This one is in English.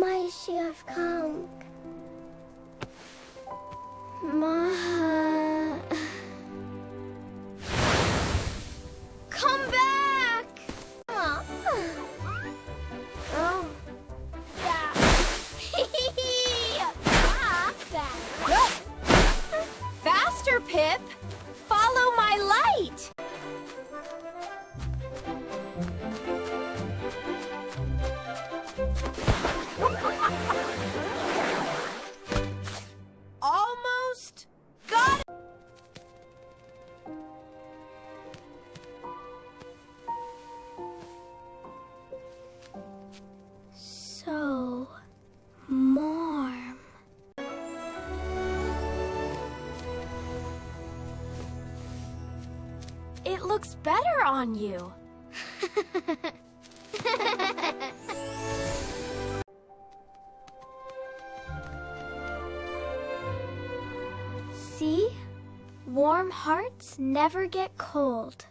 My chef come. Ma. Come back! Oh. Yeah. Faster, Pip! Follow my light! Almost got it! So warm. It looks better on you. See? Warm hearts never get cold.